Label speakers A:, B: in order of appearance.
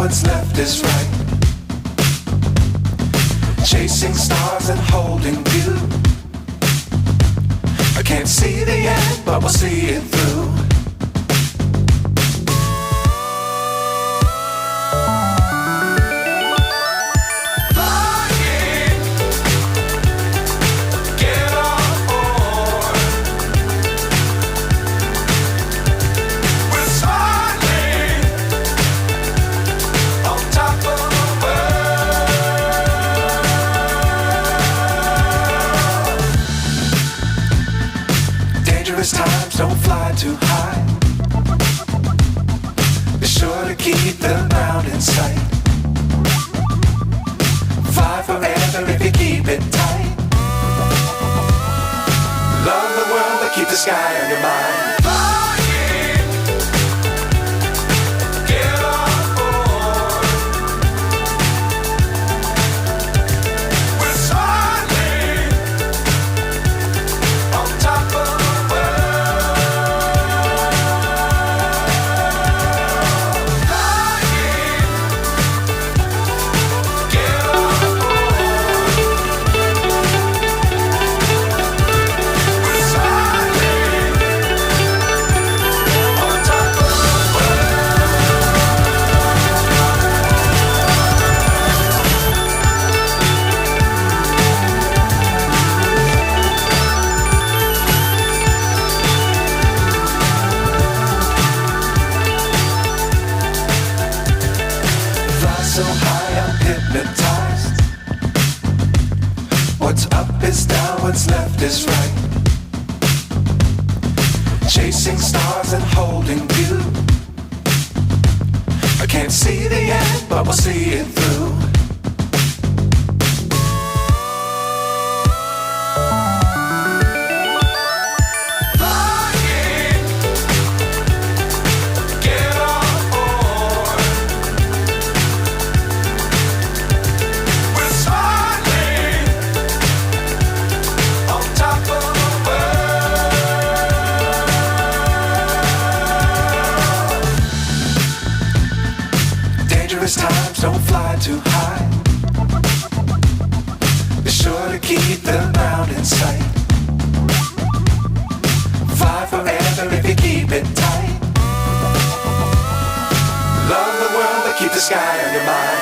A: what's left is right. Chasing stars and holding you. I can't see the end, but we'll see it through. Times don't fly too high. Be sure to keep the ground in sight. Fly forever if you keep it tight. Love the world but keep the sky on your mind. So high I'm hypnotized. What's up is down, what's left is right. Chasing stars and holding you. I can't see the end, but we'll see it through. Times don't fly too high. Be sure to keep the ground in sight. Fly forever if you keep it tight. Love the world but keep the sky on your mind.